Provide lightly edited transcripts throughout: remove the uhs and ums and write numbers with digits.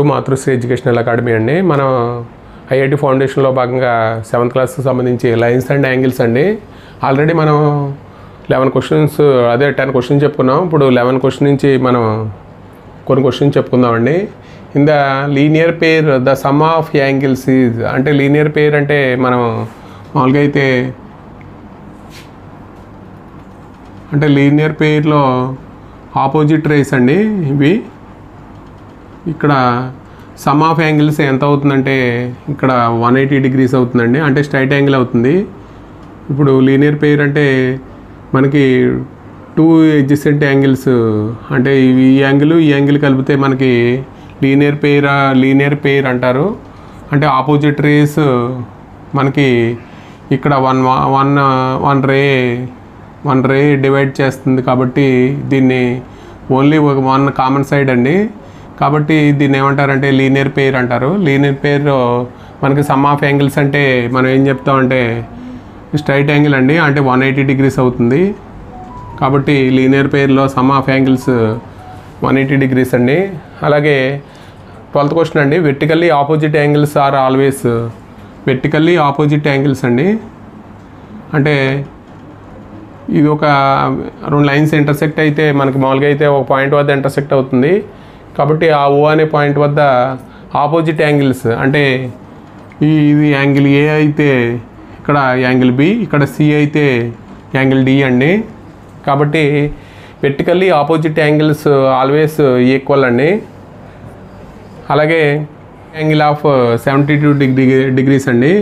To Matrusri educational academy అండి. మనం IIT ఫౌండేషన్లో భాగంగా 7th క్లాస్కి సంబంధించి లైన్స్ అండ్ యాంగిల్స్ అండి. ఆల్రెడీ మనం 11 క్వశ్చన్స్ 10 క్వశ్చన్స్ చెప్పుకున్నాం. ఇప్పుడు 11 క్వశ్చన్ నుంచి మనం కొన్ని క్వశ్చన్స్ చెప్పుకుందామండి. In the linear pair the sum of angles is, అంటే లీనియర్ పేర్ అంటే మనం మామూలుగా అయితే అంటే లీనియర్ పేర్లో ఆపోజిట్ రేస్ అండి ఇవి. ఇక్కడ సమ్ ఆఫ్ యాంగిల్స్ ఎంత అవుతుందంటే ఇక్కడ 180 degrees అవుతుందండి, అంటే స్ట్రైట్ యాంగిల్ అవుతుంది. ఇప్పుడు లీనియర్ పేర్ అంటే మనకి 2 adjacent యాంగిల్స్, అంటే ఈ యాంగిల్ కలిపితే మనకి లీనియర్ పేర్ అంటారు. అంటే ఆపోజిట్ రేస్ మనకి ఇక్కడ వన్ రే డివైడ్ చేస్తుంది కాబట్టి దీన్ని ఓన్లీ వన్ కామన్ సైడ్ అండి. కాబట్టి దీన్ని ఏమంటారంటే లీనియర్ పేర్ అంటారు. లీనియర్ పేర్ మనకి సమ్ ఆఫ్ యాంగిల్స్ అంటే మనం ఏం చెప్తామంటే స్ట్రైట్ యాంగిల్ అండి, అంటే 180 degrees అవుతుంది. కాబట్టి లీనియర్ పేర్లో సమ్ ఆఫ్ యాంగిల్స్ 180 degrees అండి. అలాగే 12th క్వశ్చన్ అండి, vertically opposite angles are always vertically opposite angles అండి. అంటే ఇది ఒక 2 లైన్స్ ఇంటర్సెక్ట్ అయితే మనకి మామూలుగా అయితే ఒక పాయింట్ వద్ద ఇంటర్సెక్ట్ అవుతుంది. కాబట్టి ఆ ఓ అనే పాయింట్ వద్ద ఆపోజిట్ యాంగిల్స్, అంటే ఇది యాంగిల్ ఏ అయితే ఇక్కడ యాంగిల్ బి, ఇక్కడ సి అయితే యాంగిల్ డి అండి. కాబట్టి vertically opposite angles always equal అండి. అలాగే యాంగిల్ ఆఫ్ 72 degrees అండి.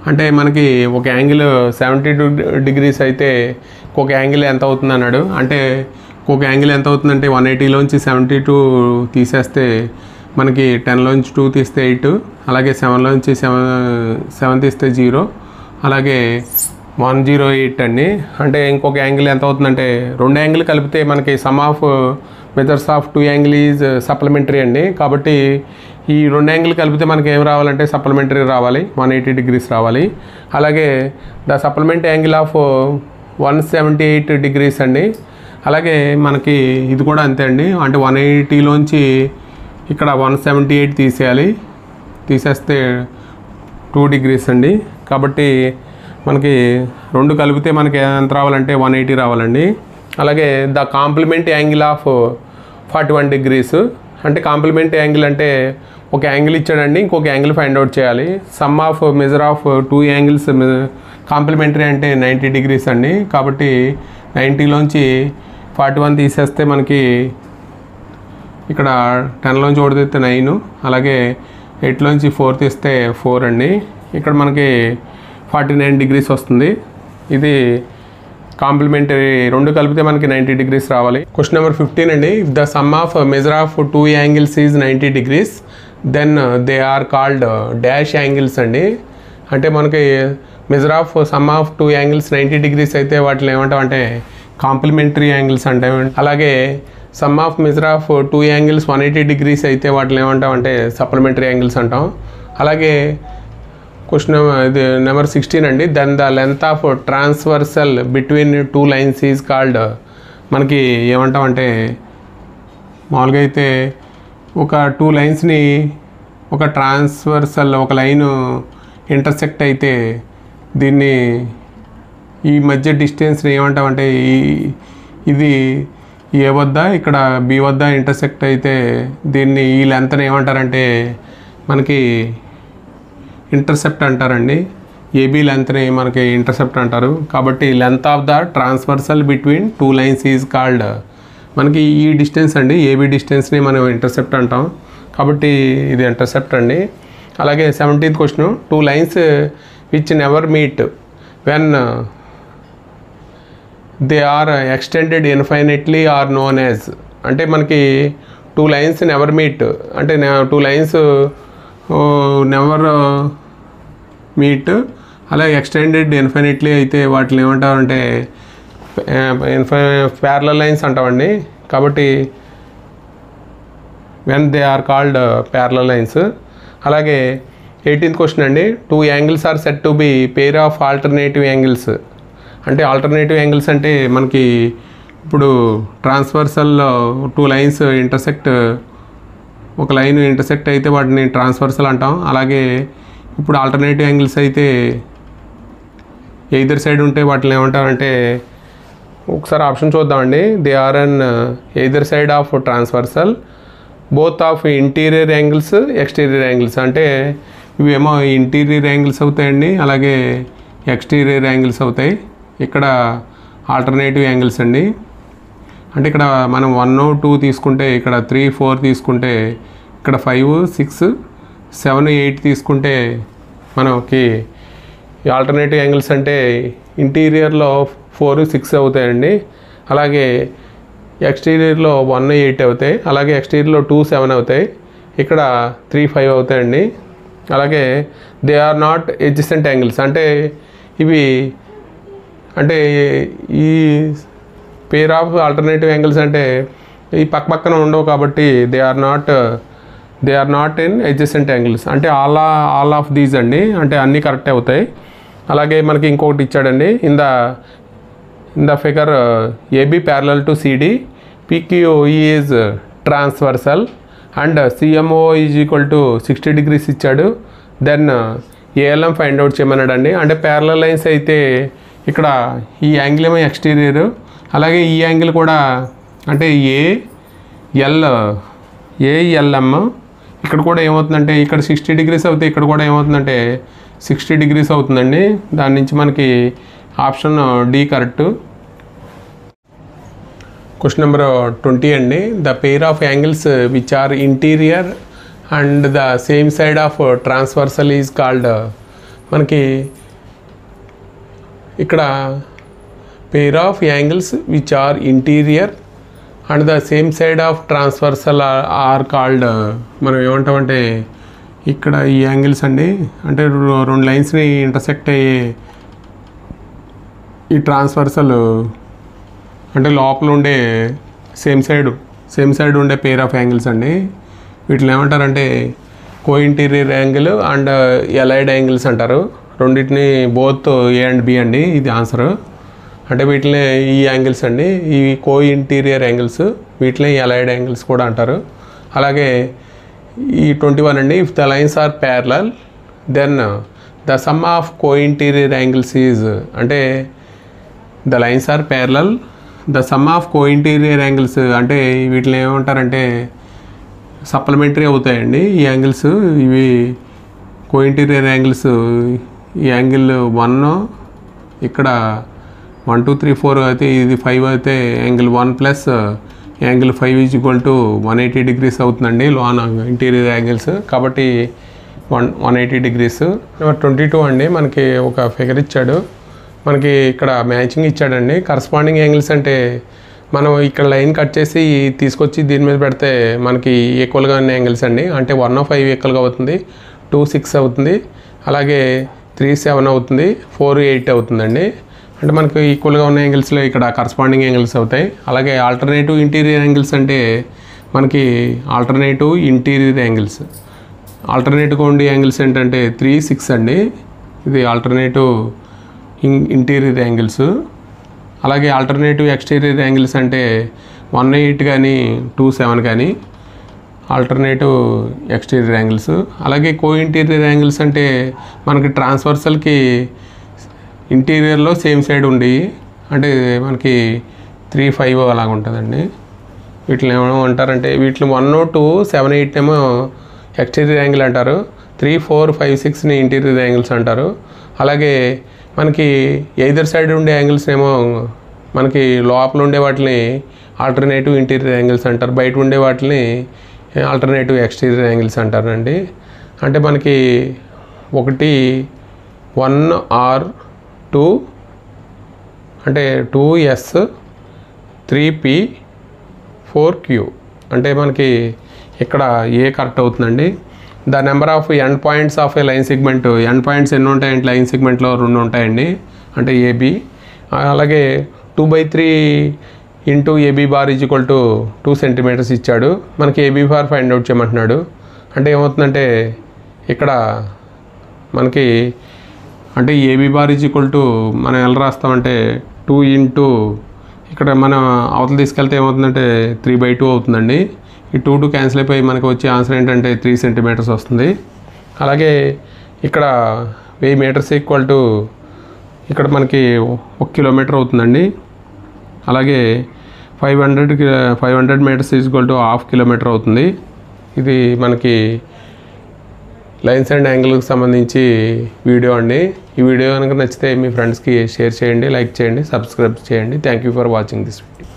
అంటే మనకి ఒక యాంగిల్ 72 degrees అయితే ఒక యాంగిల్ ఎంత అవుతుంది అన్నాడు. అంటే ఒక యాంగిల్ ఎంత అవుతుందంటే 180లోంచి 72 తీసేస్తే మనకి 10లోంచి 2 తీస్తే 8, అలాగే 7లోంచి 7 తీస్తే 0, అలాగే 108 అండి. అంటే ఇంకొక యాంగిల్ ఎంత అవుతుందంటే 2 యాంగిల్ కలిపితే మనకి some of measures of 2 angle is supplementary అండి. కాబట్టి ఈ 2 యాంగిల్ కలిపితే మనకి ఏం రావాలంటే సప్లిమెంటరీ రావాలి, 180 degrees రావాలి. అలాగే the supplement angle of 178 degrees అండి. అలాగే మనకి ఇది కూడా అంతే అండి, అంటే 180లోంచి ఇక్కడ 178 తీసేయాలి, తీసేస్తే 2 degrees అండి. కాబట్టి మనకి 2 కలిపితే మనకి ఎంత రావాలంటే 180 రావాలండి. అలాగే the complement angle of 41 degrees, అంటే కాంప్లిమెంట్ యాంగిల్ అంటే ఒక యాంగిల్ ఇచ్చాడండి, ఇంకొక యాంగిల్ ఫైండ్ అవుట్ చేయాలి. Sum of measure of 2 angles complementary అంటే 90 degrees అండి. కాబట్టి 90లోంచి 41 తీసేస్తే మనకి ఇక్కడ 10లోంచి 1 తీస్తే 9, అలాగే 8లోంచి 4 తీస్తే 4 అండి. ఇక్కడ మనకి 49 degrees వస్తుంది. ఇది కాంప్లిమెంటరీ, 2 కలిపితే మనకి 90 degrees రావాలి. క్వశ్చన్ నెంబర్ 15 అండి, if the sum of measure of 2 angles is 90 degrees then they are called dash angles అండి. అంటే మనకి measure of sum of 2 angles 90 degrees అయితే వాటిని ఏమంటాం అంటే కాంప్లిమెంటరీ యాంగిల్స్ అంటే. అలాగే some of measure of 2 angles 180 degrees అయితే వాటిని ఏమంటాం అంటే సప్లిమెంటరీ యాంగిల్స్ అంటాం. అలాగే క్వశ్చన్ ఇది నెంబర్ 16 అండి, then the length of transversal between 2 lines is called, మనకి ఏమంటాం అంటే మామూలుగా అయితే ఒక 2 linesని ఒక ట్రాన్స్వర్సల్ ఒక లైను ఇంటర్సెక్ట్ అయితే దీన్ని ఈ మధ్య డిస్టెన్స్ని ఏమంటామంటే ఇది ఏ వద్ద ఇక్కడ బి వద్ద ఇంటర్సెక్ట్ అయితే దీన్ని ఈ లెంత్ని ఏమంటారంటే మనకి ఇంటర్సెప్ట్ అంటారండి. ఏబీ లెంత్ని మనకి ఇంటర్సెప్ట్ అంటారు. కాబట్టి length of the transversal between 2 lines is called, మనకి ఈ డిస్టెన్స్ అండి ఏబీ డిస్టెన్స్ని మనం ఇంటర్సెప్ట్ అంటాం. కాబట్టి ఇది ఇంటర్సెప్ట్ అండి. అలాగే 17th question, 2 lines which never meet when they are extended infinitely are known as, అంటే మనకి 2 lines నెవర్ మీట్ అంటే 2 lines నెవర్ మీట్, అలాగే ఎక్స్టెండెడ్ ఇన్ఫినిట్లీ అయితే వాటిని ఏమంటారంటే ప్యారలల్ లైన్స్ అంటామండి. కాబట్టి when they are called parallel lines. అలాగే 18th క్వశ్చన్ అండి, 2 angles are set to be pair of alternative angles, అంటే ఆల్టర్నేటివ్ యాంగిల్స్ అంటే మనకి ఇప్పుడు ట్రాన్స్వర్సల్లో 2 lines ఇంటర్సెక్ట్ ఒక లైన్ ఇంటర్సెక్ట్ అయితే వాటిని ట్రాన్స్వర్సల్ అంటాం. అలాగే ఇప్పుడు ఆల్టర్నేటివ్ యాంగిల్స్ అయితే ఎయిదర్ సైడ్ ఉంటే వాటిని ఏమంటారంటే, ఒకసారి ఆప్షన్ చూద్దామండి. They are on either side of transversal both of interior angles exterior angles. అంటే ఇవేమో ఇంటీరియర్ యాంగిల్స్ అవుతాయండి, అలాగే ఎక్స్టీరియర్ యాంగిల్స్ అవుతాయి. ఇక్కడ ఆల్టర్నేటివ్ యాంగిల్స్ అండి. అంటే ఇక్కడ మనం 1, 2 తీసుకుంటే, ఇక్కడ 3, 4 తీసుకుంటే, ఇక్కడ 5, 6, 7, 8 తీసుకుంటే మనకి ఆల్టర్నేటివ్ యాంగిల్స్ అంటే ఇంటీరియర్లో 4, 6 అవుతాయండి. అలాగే ఎక్స్టీరియర్లో 1, 8 అవుతాయి. అలాగే ఎక్స్టీరియర్లో 2, 7 అవుతాయి. ఇక్కడ 3, 5 అవుతాయండి. అలాగే they are not adjacent angles. అంటే ఇవి అంటే ఈ పేర్ ఆఫ్ ఆల్టర్నేటివ్ యాంగిల్స్ అంటే ఈ పక్కన ఉండవు కాబట్టి they are not in adjacent angles. అంటే ఆల్ ఆఫ్ దీస్ అండి, అంటే అన్నీ కరెక్ట్ అవుతాయి. అలాగే మనకి ఇంకొకటి ఇచ్చాడండి. In the figure AB parallel to CD, PQE is transversal and CMO is equal to 60 degrees ఇచ్చాడు. దెన్ ఏఎల్ఎం ఫైండ్ అవుట్ చేయమన్నాడండి. అంటే ప్యారలల్ లైన్స్ అయితే ఇక్కడ ఈ యాంగిల్ ఏమో ఎక్స్టీరియర్, అలాగే ఈ యాంగిల్ కూడా అంటే ఏఎల్ఎం ఇక్కడ కూడా ఏమవుతుందంటే, ఇక్కడ 60 degrees అవుతుంది, ఇక్కడ కూడా ఏమవుతుందంటే 60 degrees అవుతుందండి. దాని నుంచి మనకి option D correct. Question number 20 అండి. The pair of angles which are interior and the same side of transversal is called. మనకి ఇక్కడ pair of angles which are interior and the same side of transversal are called. మనం ఏమంటామంటే, ఇక్కడ ఈ angles అండి, అంటే 2 లైన్స్ని intersect అయ్యే ఈ ట్రాన్స్వర్సల్ అంటే లోపల ఉండే సేమ్ సైడ్ ఉండే పెయిర్ ఆఫ్ యాంగిల్స్ అండి. వీటిని ఏమంటారంటే co interior angle and allied angles అంటారు. రెండింటిని బోత్ ఏ అండ్ బి అండి, ఇది ఆన్సర్. అంటే వీటిని ఈ యాంగిల్స్ అండి, ఈ కో ఇంటీరియర్ యాంగిల్స్, వీటిని ఎలైడ్ యాంగిల్స్ కూడా అంటారు. అలాగే ఈ 21 అండి. If the lines are parallel then the sum of co interior angles is. అంటే the lines are parallel, the sum of co interior angles అంటే వీటిని ఏమంటారంటే సప్లిమెంటరీ అవుతాయండి ఈ యాంగిల్స్. ఇవి కో ఇంటీరియర్ యాంగిల్స్, ఈ యాంగిల్ 1, ఇక్కడ 1, 2, 3, 4 అయితే ఇది 5 అయితే angle 1 plus angle 5 is equal to 180 degrees అవుతుందండి లోన్ ఇంటీరియర్ యాంగిల్స్. కాబట్టి 180 degrees. నెంబర్ 22 అండి. మనకి ఒక ఫిగర్ ఇచ్చాడు, మనకి ఇక్కడ మ్యాచింగ్ ఇచ్చాడండి. కరస్పాండింగ్ యాంగిల్స్ అంటే మనం ఇక్కడ లైన్ కట్ చేసి తీసుకొచ్చి దీని మీద పెడితే మనకి ఈక్వల్గా ఉన్న యాంగిల్స్ అండి. అంటే 1, 5 ఈక్వల్గా అవుతుంది, 2, 6 అవుతుంది, అలాగే 3, 7 అవుతుంది, 4, 8 అవుతుందండి. అంటే మనకు ఈక్వల్గా ఉన్న యాంగిల్స్లో ఇక్కడ కరస్పాండింగ్ యాంగిల్స్ అవుతాయి. అలాగే ఆల్టర్నేటివ్ ఇంటీరియర్ యాంగిల్స్ అంటే మనకి ఆల్టర్నేటివ్ ఇంటీరియర్ యాంగిల్స్, ఆల్టర్నేటివ్గా ఉండే యాంగిల్స్ ఏంటంటే 3, 6 అండి. ఇది ఆల్టర్నేటివ్ ఇంటీరియర్ యాంగిల్స్. అలాగే ఆల్టర్నేటివ్ ఎక్స్టీరియర్ యాంగిల్స్ అంటే 1, 8 కానీ 2, 7 కానీ ఆల్టర్నేటివ్ ఎక్స్టీరియర్ యాంగిల్స్. అలాగే కో ఇంటీరియర్ యాంగిల్స్ అంటే మనకి ట్రాన్స్వర్సల్కి ఇంటీరియర్లో సేమ్ సైడ్ ఉండి, అంటే మనకి 3, 5 అలాగ ఉంటుందండి. వీటిని ఏమంటారంటే వీటిని 1, 2, 7, 8 ఏమో ఎక్స్టీరియర్ యాంగిల్ అంటారు, 3, 4, 5, 6ని ఇంటీరియర్ యాంగిల్స్ అంటారు. అలాగే మనకి ఎయిదర్ సైడ్ ఉండే యాంగిల్స్ ఏమో మనకి లోపల ఉండే వాటిని ఆల్టర్నేటివ్ ఇంటీరియర్ యాంగిల్స్ అంటారు, బయట ఉండే వాటిని ఆల్టర్నేటివ్ ఎక్స్టీరియర్ యాంగిల్స్ అంటారండి. అంటే మనకి 1R 2 అంటే 2S 3P 4Q. అంటే మనకి ఇక్కడ ఏ కరెక్ట్ అవుతుందండి. The number of end points of A line segment, end points ఎన్ని ఉంటాయంటే లైన్ సెగ్మెంట్లో 2 ఉంటాయండి, అంటే ఏబి. అలాగే 2/3 into AB bar is equal to 2 centimeters ఇచ్చాడు. మనకి ఏబీ బార్ ఫైండ్ అవుట్ చేయమంటున్నాడు. అంటే ఏమవుతుందంటే ఇక్కడ మనకి అంటే AB bar is equal to మనం ఎలా రాస్తామంటే 2 ఇంటూ ఇక్కడ మనం అవతల తీసుకెళ్తే ఏమవుతుందంటే 3/2 అవుతుందండి. ఈ 2 క్యాన్సిల్ అయిపోయి మనకు వచ్చే ఆన్సర్ ఏంటంటే 3 సెంటీమీటర్స్ వస్తుంది. అలాగే ఇక్కడ 1000 మీటర్స్ ఈక్వల్ టు ఇక్కడ మనకి 1 కిలోమీటర్ అవుతుందండి. అలాగే 500 metres equal to half kilometre అవుతుంది. ఇది మనకి లైన్స్ అండ్ యాంగిల్కి సంబంధించి వీడియో అండి. ఈ వీడియో కనుక నచ్చితే మీ ఫ్రెండ్స్కి షేర్ చేయండి, లైక్ చేయండి, సబ్స్క్రైబ్ చేయండి. Thank you for watching this video.